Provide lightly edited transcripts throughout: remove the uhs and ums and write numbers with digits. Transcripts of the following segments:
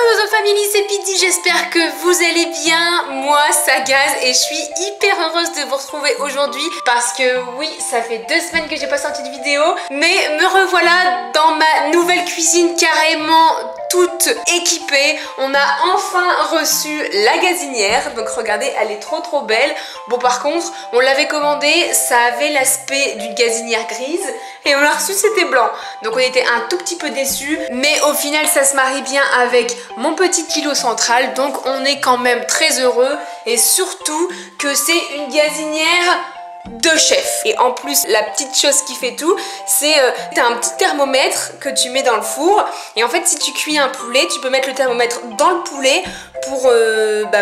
Dozo Family, c'est Pidi, j'espère que vous allez bien. Moi ça gaz et je suis hyper heureuse de vous retrouver aujourd'hui parce que oui, ça fait 2 semaines que j'ai pas sorti de vidéo, mais me revoilà dans ma nouvelle cuisine carrément toute équipée. On a enfin reçu la gazinière, donc regardez, elle est trop belle. Bon, par contre, on l'avait commandée, ça avait l'aspect d'une gazinière grise et on l'a reçu, c'était blanc. Donc on était un tout petit peu déçus, mais au final ça se marie bien avec mon petit kilo central, donc on est quand même très heureux et surtout que c'est une gazinière de chef. Et en plus, la petite chose qui fait tout, c'est t'as un petit thermomètre que tu mets dans le four et en fait si tu cuis un poulet, tu peux mettre le thermomètre dans le poulet pour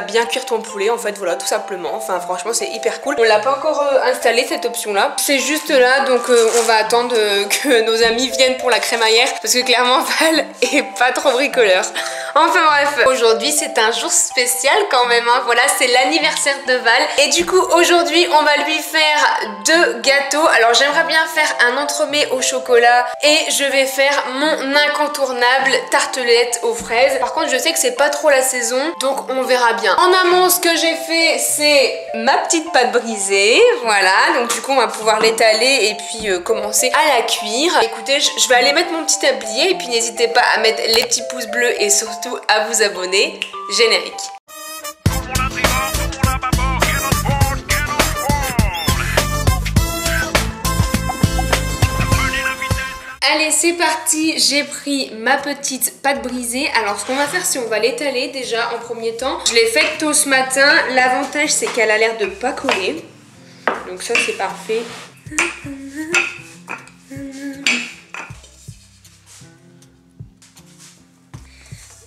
bien cuire ton poulet, en fait, voilà, tout simplement. Enfin franchement c'est hyper cool. On l'a pas encore installé cette option là, c'est juste là, donc on va attendre que nos amis viennent pour la crémaillère parce que clairement Val est pas trop bricoleur. Enfin bref, aujourd'hui c'est un jour spécial quand même, hein. Voilà, c'est l'anniversaire de Val et du coup aujourd'hui on va lui faire 2 gâteaux. Alors j'aimerais bien faire un entremets au chocolat et je vais faire mon incontournable tartelette aux fraises. Par contre je sais que c'est pas trop la saison, donc on verra bien. En amont, ce que j'ai fait, c'est ma petite pâte brisée, voilà. Donc du coup on va pouvoir l'étaler et puis commencer à la cuire. Écoutez, je vais aller mettre mon petit tablier et puis n'hésitez pas à mettre les petits pouces bleus et surtout à vous abonner. Générique. Allez, c'est parti, j'ai pris ma petite pâte brisée. Alors ce qu'on va faire, c'est on va l'étaler déjà en premier temps. Je l'ai faite tôt ce matin. L'avantage c'est qu'elle a l'air de pas coller. Donc ça c'est parfait.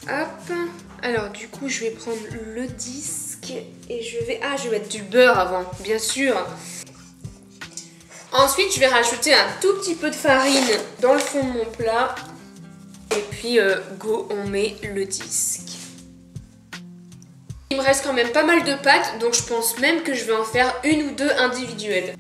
Hop. Alors du coup je vais prendre le disque et je vais mettre du beurre avant, bien sûr. Ensuite, je vais rajouter un tout petit peu de farine dans le fond de mon plat. Et puis, go, on met le disque. Il me reste quand même pas mal de pâtes, donc je pense même que je vais en faire 1 ou 2 individuelles.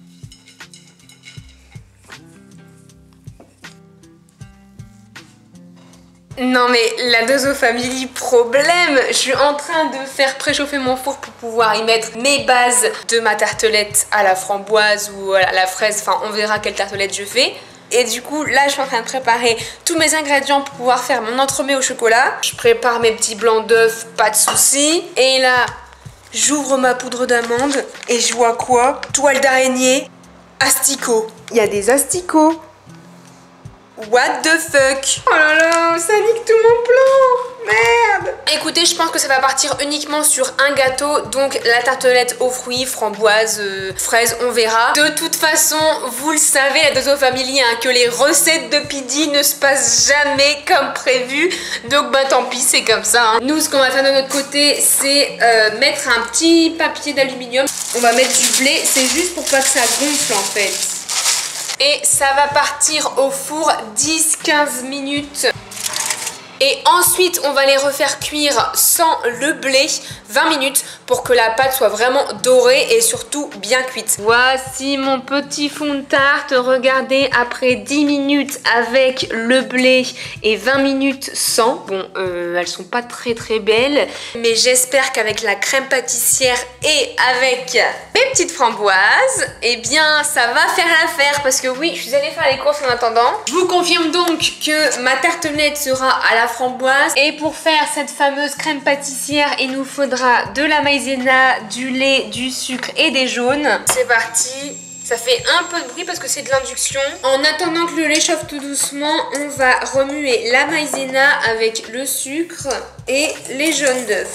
Non mais la Dozo Family, problème, je suis en train de faire préchauffer mon four pour pouvoir y mettre mes bases de ma tartelette à la framboise ou à la fraise, enfin on verra quelle tartelette je fais. Et du coup là je suis en train de préparer tous mes ingrédients pour pouvoir faire mon entremets au chocolat. Je prépare mes petits blancs d'œufs, pas de soucis. Et là j'ouvre ma poudre d'amande et je vois quoi? Toile d'araignée, asticots. Il y a des asticots. What the fuck? Oh là là, ça nique tout mon plan. Merde. Écoutez, je pense que ça va partir uniquement sur un gâteau. Donc la tartelette aux fruits, framboise, fraise, on verra. De toute façon, vous le savez, la Dozo Family, hein, que les recettes de Pidi ne se passent jamais comme prévu. Donc bah tant pis, c'est comme ça, hein. Nous, ce qu'on va faire de notre côté, c'est mettre un petit papier d'aluminium. On va mettre du blé, c'est juste pour pas que ça gonfle en fait. Et ça va partir au four 10-15 minutes. Et ensuite, on va les refaire cuire sans le blé 20 minutes pour que la pâte soit vraiment dorée et surtout bien cuite. Voici mon petit fond de tarte. Regardez, après 10 minutes avec le blé et 20 minutes sans. Bon, elles sont pas très belles. Mais j'espère qu'avec la crème pâtissière et avec mes petites framboises, eh bien, ça va faire l'affaire. Parce que oui, je suis allée faire les courses en attendant. Je vous confirme donc que ma tartelette sera à la framboise. Et pour faire cette fameuse crème pâtissière, il nous faudra de la maïzena, du lait, du sucre et des jaunes. C'est parti. Ça fait un peu de bruit parce que c'est de l'induction. En attendant que le lait chauffe tout doucement, on va remuer la maïzena avec le sucre et les jaunes d'œufs.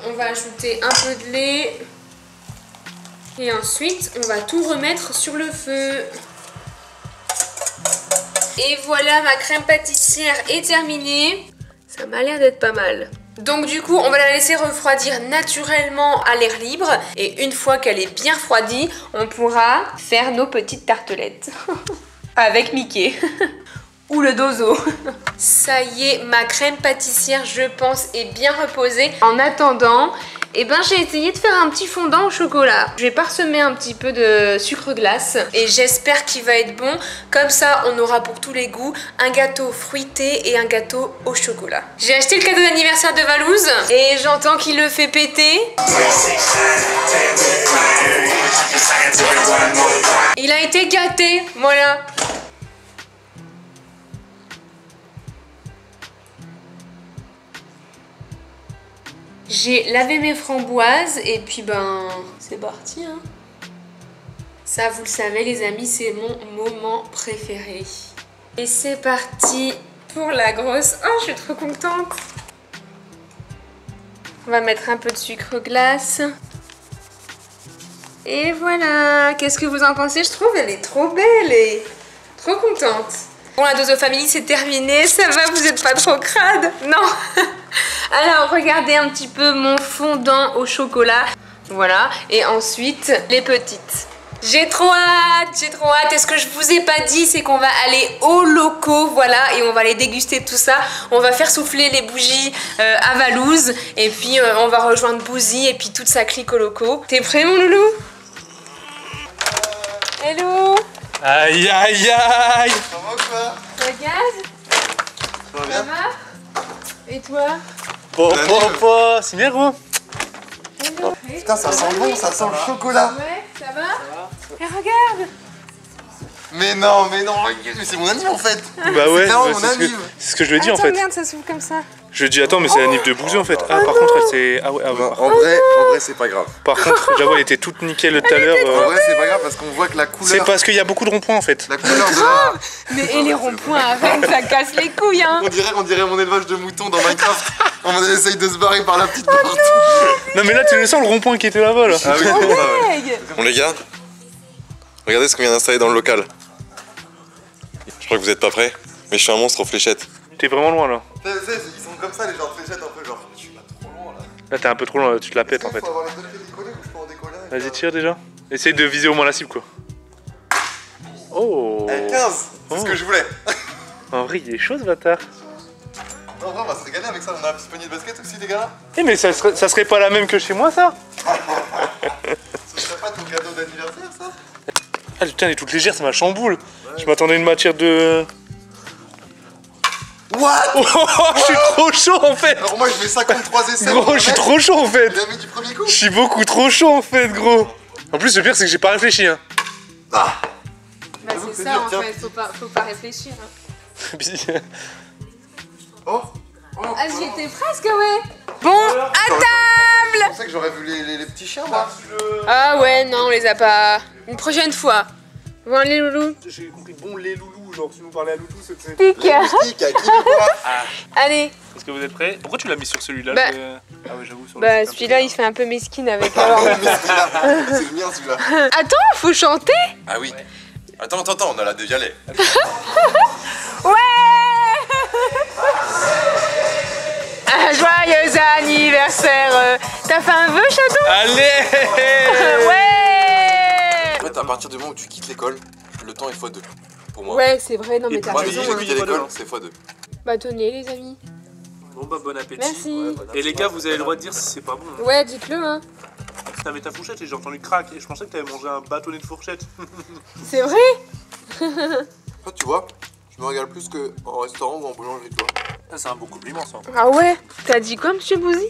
On va ajouter un peu de lait. Et ensuite, on va tout remettre sur le feu. Et voilà, ma crème pâtissière est terminée. Ça m'a l'air d'être pas mal. Donc du coup, on va la laisser refroidir naturellement à l'air libre. Et une fois qu'elle est bien refroidie, on pourra faire nos petites tartelettes. Avec Mickey. Ou le Dozo. Ça y est, ma crème pâtissière, je pense, est bien reposée. En attendant, Et ben j'ai essayé de faire un petit fondant au chocolat. Je vais parsemer un petit peu de sucre glace et j'espère qu'il va être bon. Comme ça on aura pour tous les goûts un gâteau fruité et un gâteau au chocolat. J'ai acheté le cadeau d'anniversaire de Valouz et j'entends qu'il le fait péter. Il a été gâté, voilà. J'ai lavé mes framboises et puis ben c'est parti hein. Ça vous le savez les amis, c'est mon moment préféré. Et c'est parti pour la grosse. Oh je suis trop contente. On va mettre un peu de sucre glace. Et voilà, qu'est-ce que vous en pensez? Je trouve elle est trop belle et trop contente. Bon la Dozo Family c'est terminé, ça va, vous êtes pas trop crade? Non. Alors regardez un petit peu mon fondant au chocolat. Voilà, et ensuite les petites. J'ai trop hâte, j'ai trop hâte. Et ce que je vous ai pas dit, c'est qu'on va aller aux locaux, voilà, et on va aller déguster tout ça. On va faire souffler les bougies à Valouz, et puis on va rejoindre Bouzy et puis toute sa clique aux locaux. T'es prêt mon loulou? Hello. Aïe aïe aïe. Ça va quoi? Ça gaz? Ça va Ça bien? va? Et toi? C'est bien gros. Hello. Putain ça sent bon, ça sent le chocolat. Ouais, ça va? Et regarde. Mais non, c'est mon anniv en fait. Bah ouais, vraiment ouais, mon c'est anniv. ce que je lui ai dit en Attends, fait. regarde, ça s'ouvre comme ça. Je lui ai dit attends mais c'est la nif de Bouzy en fait. Ah par contre elle c'est... Ah ouais, En vrai c'est pas grave. Par contre j'avoue elle était toute nickel tout à l'heure. En vrai c'est pas grave parce qu'on voit que la C'est couleur... parce qu'il y a beaucoup de ronds-points en fait. La couleur de la... Mais et les ronds-points avec, ça casse les couilles hein. On dirait mon élevage de moutons dans Minecraft. On essaye de se barrer par la petite porte. Non mais là tu le sens le rond-point qui était là-bas là. Ah oui, Oh, c'est ça, ouais. mec. Bon les gars, regardez ce qu'on vient d'installer dans le local. Je crois que vous êtes pas prêts, mais je suis un monstre aux fléchettes. T'es vraiment loin là. Ils sont comme ça les gens de fléchettes un peu genre, je suis pas trop loin là. Là t'es un peu trop loin, tu te la pètes en fait. Faut avoir les deux pieds décollés ou je peux en décoller un? Vas-y tire déjà. Essaye de viser au moins la cible quoi. Oh. 15, c'est ce que je voulais. En vrai il est chaud ce bâtard. Non, en vrai, on va se régaler avec ça. On a un petit panier de basket aussi, les gars. Eh mais ça serait pas la même que chez moi ça? Ce serait pas ton cadeau d'anniversaire, ça? Ah putain elle est toute légère, ça m'a chamboule. Je m'attendais à une matière de... What? Oh, je suis trop chaud en fait. Alors, moi, je vais 53 essais. Gros, je suis trop chaud en fait. Il a mis du premier coup. Je suis beaucoup trop chaud en fait, gros. En plus, le pire, c'est que j'ai pas réfléchi. Hein. Ah. Bah J'avoue que c'est c'est ça dur, en tiens. fait, faut pas réfléchir. Hein. Oh. Ah j'y étais presque ouais. Bon, à table. Je pensais que j'aurais vu les petits chiens, là. Ah ouais, non, on les a pas. Une prochaine fois. Bon, les loulous. J'ai compris, bon, les loulous, genre, tu nous parlais à Loulou, c'était... Tic. Stick, à qui veut quoi? Allez. Est-ce que vous êtes prêts? Pourquoi tu l'as mis sur celui-là? Bah- Ah ouais, j'avoue, sur le Bah site, un peu celui-là il bizarre. fait un peu mesquine avec alors. C'est le mien, celui-là. Attends, faut chanter. Ah oui. Attends, on a la de Vialet. Ouais. Un joyeux anniversaire. T'as fait un vœu, Chaton? Allez. Ouais. En fait, à partir du moment où tu quittes l'école, le temps est x2. Pour moi. Ouais, c'est vrai, non mais Et t'as Moi, raison. dès que Hein. j'ai quitté l'école, c'est x2. Bâtonnet les amis. Bon bah, bon appétit. Merci. Et les gars, vous avez le droit de dire si c'est pas bon. Hein. Ouais, dites-le hein. T'avais ta fourchette et j'ai entendu crack et je pensais que t'avais mangé un bâtonnet de fourchette. C'est vrai? Toi, tu vois, je me régale plus qu'en restaurant ou en boulangerie, tu vois. Ça, c'est un beau compliment ça. Ah ouais? T'as dit quoi, monsieur Bouzy?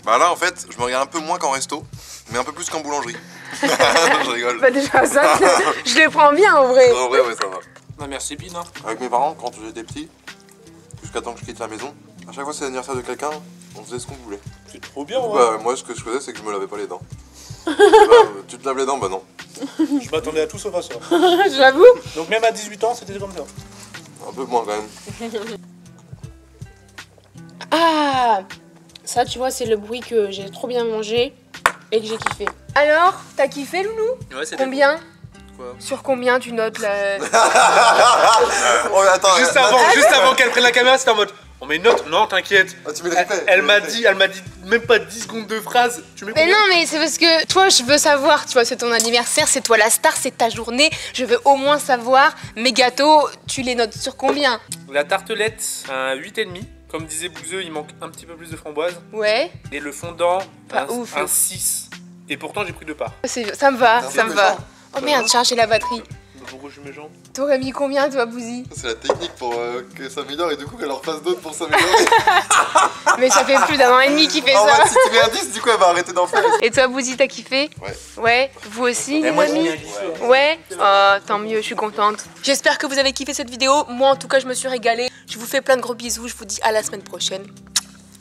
Bah là, en fait, je me régale un peu moins qu'en resto, mais un peu plus qu'en boulangerie. Je rigole. Bah déjà ça, je les prends bien en vrai. En vrai, ouais, ça va. Bah, merci Pine. Hein. Avec mes parents, quand j'étais petit, jusqu'à temps que je quitte la maison, à chaque fois que c'est l'anniversaire de quelqu'un, on faisait ce qu'on voulait. C'est trop bien, ouais. Bah, moi, ce que je faisais, c'est que je me lavais pas les dents. Bah, tu te laves les dents? Bah non. Je m'attendais à tout sauf à ça. J'avoue. Donc même à 18 ans, c'était comme ça. Un peu moins quand même. Ah, ça tu vois c'est le bruit que j'ai trop bien mangé et que j'ai kiffé. Alors, t'as kiffé Loulou? Ouais, c'était Combien? Quoi? Sur combien tu notes là? Oh, mais attends, Juste là, avant qu'elle prenne la caméra, c'était en mode on met une note? Non, t'inquiète. Ah, tu mets le replay. Elle m'a dit même pas 10 secondes de phrase. Tu mets Mais combien? non mais c'est parce que toi je veux savoir, tu vois c'est ton anniversaire, c'est toi la star, c'est ta journée, je veux au moins savoir mes gâteaux, tu les notes sur combien? La tartelette, un 8,5. Comme disait Bouzeux, il manque un petit peu plus de framboise. Ouais. Et le fondant, Pas ouf. un 6. Et pourtant, j'ai pris 2 parts. Ça me va, ça me va. Oh merde, charger la batterie. Pourquoi je mets mes jambes? T'aurais mis combien toi, Bouzy? C'est la technique pour que ça s'améliore et du coup qu'elle en fasse d'autres pour s'améliorer. Mais ça fait plus d'un an et demi qu'il fait En ça. fait, si tu mets un 10, du coup elle va arrêter d'en faire. Et toi, Bouzy, t'as kiffé? Ouais. Ouais, vous aussi, les moi, amis? j'ai mis un 10, Ouais. Oh, tant mieux, je suis contente. J'espère que vous avez kiffé cette vidéo. Moi, en tout cas, je me suis régalée. Je vous fais plein de gros bisous. Je vous dis à la semaine prochaine.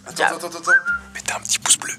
Attends. Mettez un petit pouce bleu.